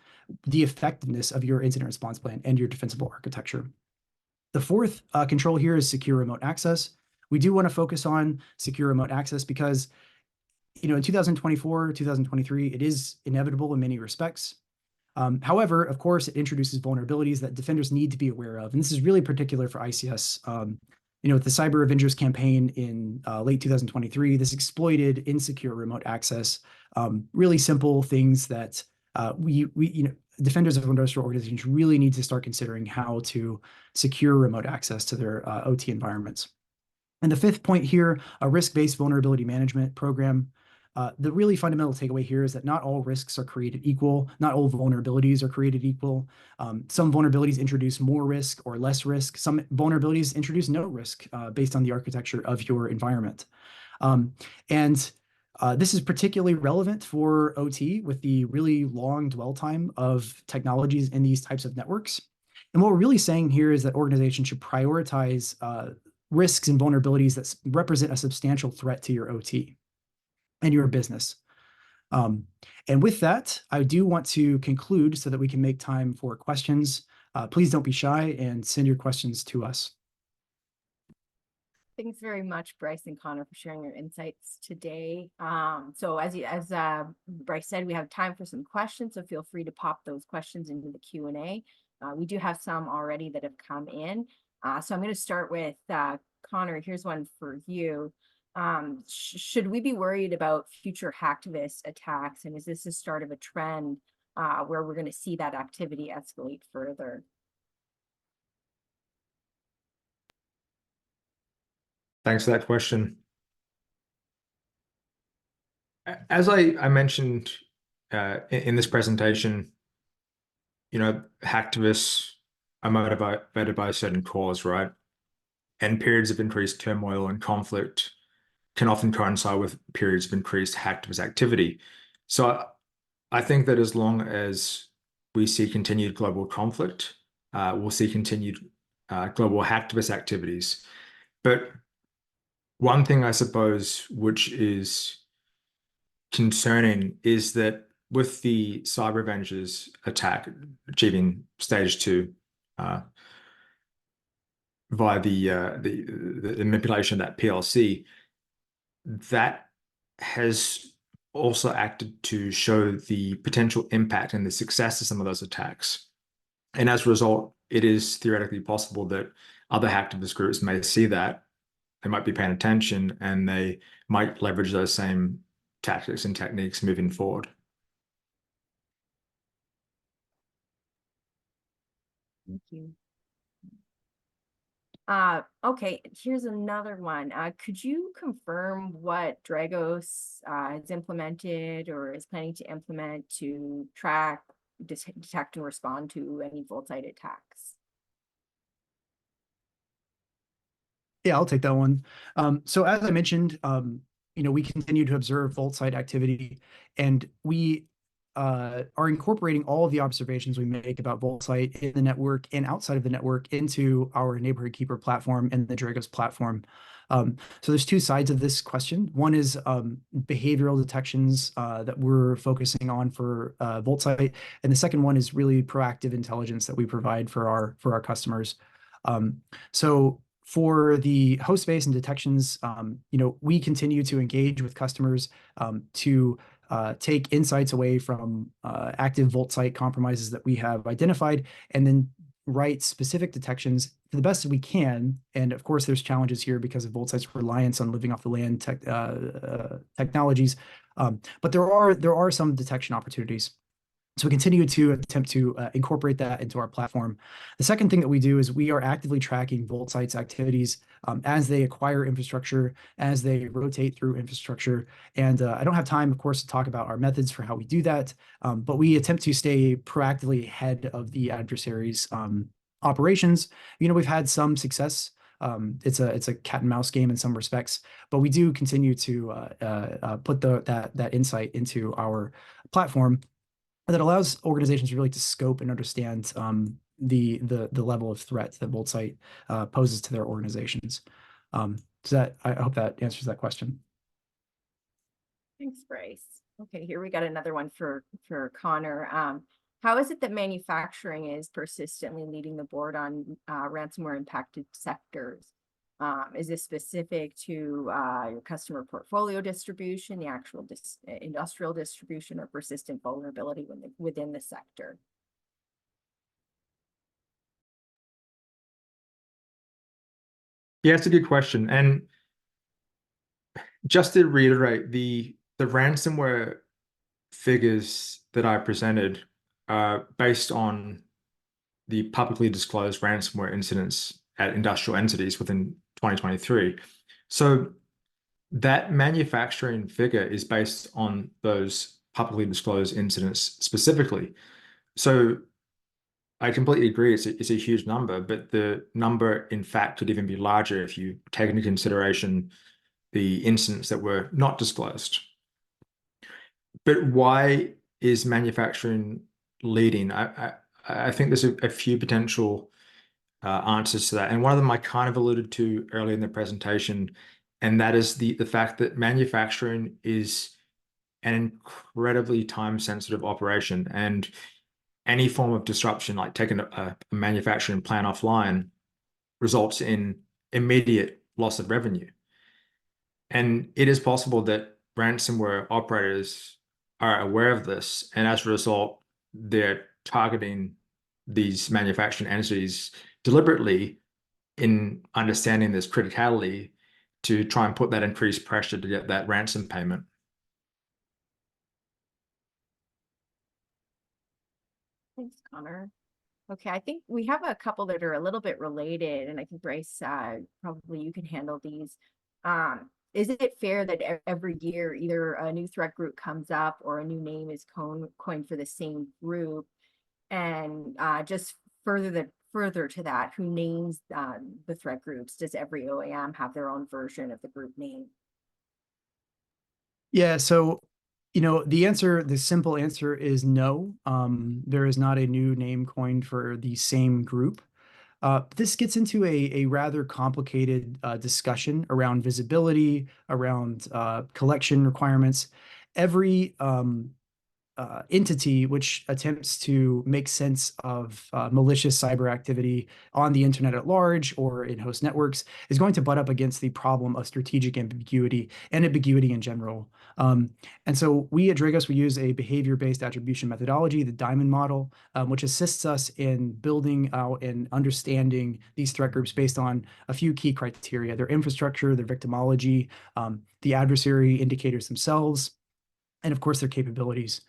the effectiveness of your incident response plan and your defensible architecture. The fourth control here is secure remote access. We do want to focus on secure remote access because in 2024, 2023, it is inevitable in many respects. However, of course, it introduces vulnerabilities that defenders need to be aware of. And this is really particular for ICS. With the Cyber Avengers campaign in late 2023, this exploited insecure remote access, really simple things that defenders of industrial organizations really need to start considering how to secure remote access to their OT environments. And the fifth point here, a risk-based vulnerability management program. The really fundamental takeaway here is that not all risks are created equal. Not all vulnerabilities are created equal. Some vulnerabilities introduce more risk or less risk. Some vulnerabilities introduce no risk based on the architecture of your environment. This is particularly relevant for OT with the really long dwell time of technologies in these types of networks. And what we're really saying here is that organizations should prioritize risks and vulnerabilities that represent a substantial threat to your OT and your business. And with that, I do want to conclude so that we can make time for questions. Please don't be shy and send your questions to us. Thanks very much, Bryce and Connor, for sharing your insights today. So as Bryce said, we have time for some questions, so feel free to pop those questions into the Q&A. We do have some already that have come in. So I'm going to start with Connor. Here's one for you. Should we be worried about future hacktivist attacks? And is this the start of a trend where we're going to see that activity escalate further? Thanks for that question. As I mentioned in this presentation, hacktivists are motivated by a certain cause, right? And periods of increased turmoil and conflict can often coincide with periods of increased hacktivist activity. So I think that as long as we see continued global conflict, we'll see continued global hacktivist activities. But one thing I suppose which is concerning is that with the Cyber Avengers attack achieving stage 2 via the manipulation of that PLC, that has also acted to show the potential impact and the success of some of those attacks. And as a result, it is theoretically possible that other hacktivist groups may see that, they might be paying attention, and they might leverage those same tactics and techniques moving forward. Thank you. Okay, here's another one. Could you confirm what Dragos has implemented or is planning to implement to track, detect, and respond to any VOLTZITE attacks? Yeah, I'll take that one. So as I mentioned, we continue to observe VOLTZITE activity, and we are incorporating all of the observations we make about VOLTZITE in the network and outside of the network into our Neighborhood Keeper platform and the Dragos platform. So there's two sides of this question. One is behavioral detections that we're focusing on for VOLTZITE, and the second one is really proactive intelligence that we provide for our customers. So for the host space and detections, we continue to engage with customers to take insights away from active VOLTZITE compromises that we have identified, and then write specific detections to the best that we can. And of course, there's challenges here because of VOLTZITE's reliance on living off the land technologies. But there are some detection opportunities. So we continue to attempt to incorporate that into our platform. The second thing that we do is we are actively tracking VOLTZITE's activities as they acquire infrastructure, as they rotate through infrastructure. And I don't have time, of course, to talk about our methods for how we do that, but we attempt to stay proactively ahead of the adversaries' operations. We've had some success It's a cat and mouse game in some respects, but we do continue to put that insight into our platform that allows organizations really to scope and understand the level of threat that VOLTZITE poses to their organizations. I hope that answers that question. Thanks, Bryce. Okay, here we got another one for Conor. How is it that manufacturing is persistently leading the board on ransomware impacted sectors? Is this specific to your customer portfolio distribution, the actual industrial distribution, or persistent vulnerability within the sector? Yeah, it's a good question. And just to reiterate, the ransomware figures that I presented are based on the publicly disclosed ransomware incidents at industrial entities within 2023. So that manufacturing figure is based on those publicly disclosed incidents specifically. So I completely agree, it's a huge number, but the number in fact could even be larger if you take into consideration the incidents that were not disclosed. But why is manufacturing leading? I think there's a few potential answers to that. And one of them I kind of alluded to earlier in the presentation, and that is the fact that manufacturing is an incredibly time-sensitive operation. And any form of disruption, like taking a manufacturing plant offline, results in immediate loss of revenue. And it is possible that ransomware operators are aware of this, and as a result, they're targeting these manufacturing entities deliberately in understanding this criticality to try and put that increased pressure to get that ransom payment. Thanks, Conor. Okay, I think we have a couple that are a little bit related, and I think Bryce, probably you can handle these. Is it fair that every year either a new threat group comes up or a new name is coined for the same group? And just further to that, who names the threat groups? Does every OEM have their own version of the group name? Yeah, so the simple answer is no. There is not a new name coined for the same group. This gets into a rather complicated discussion around visibility, around collection requirements. Every entity which attempts to make sense of malicious cyber activity on the internet at large or in host networks is going to butt up against the problem of strategic ambiguity and ambiguity in general. And so we at Dragos, we use a behavior-based attribution methodology, the Diamond model, which assists us in building out and understanding these threat groups based on a few key criteria: their infrastructure, their victimology, the adversary indicators themselves, and of course their capabilities.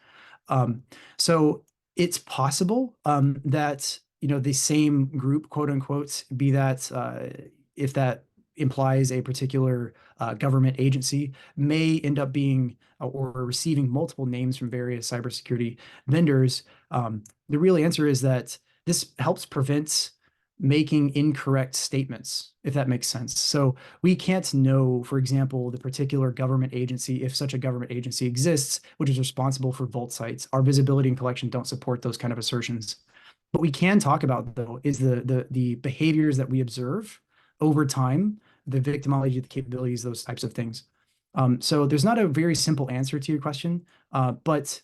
So it's possible that the same group, quote unquote, be that if that implies a particular government agency, may end up being or receiving multiple names from various cybersecurity vendors. The real answer is that this helps prevent making incorrect statements, if that makes sense. So we can't know, for example, the particular government agency, if such a government agency exists, which is responsible for VOLTZITEs. Our visibility and collection don't support those kind of assertions. What we can talk about, though, is the behaviors that we observe over time, the victimology, the capabilities, those types of things. So there's not a very simple answer to your question, but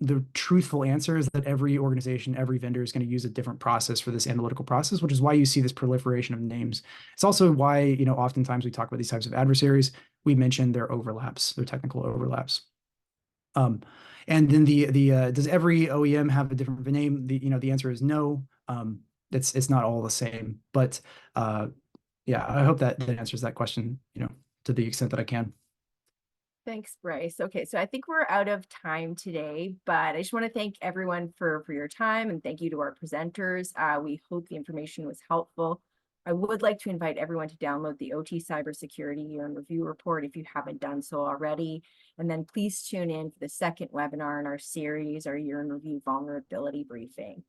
the truthful answer is that every organization, every vendor is going to use a different process for this analytical process, which is why you see this proliferation of names. It's also why, oftentimes we talk about these types of adversaries, we mention their overlaps, their technical overlaps. And then does every OEM have a different name? The answer is no. It's not all the same, but yeah, I hope that answers that question, to the extent that I can. Thanks, Bryce. Okay, so I think we're out of time today, but I just want to thank everyone for your time, and thank you to our presenters. We hope the information was helpful. I would like to invite everyone to download the OT Cybersecurity Year in Review report if you haven't done so already. And then please tune in for the second webinar in our series, our Year in Review Vulnerability Briefing.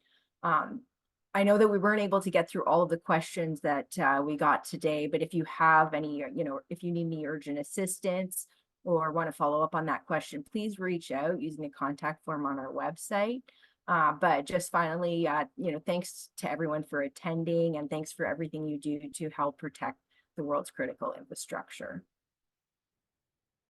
I know that we weren't able to get through all of the questions that we got today, but if you have any, if you need any urgent assistance or want to follow up on that question, please reach out using the contact form on our website. But just finally, thanks to everyone for attending, and thanks for everything you do to help protect the world's critical infrastructure.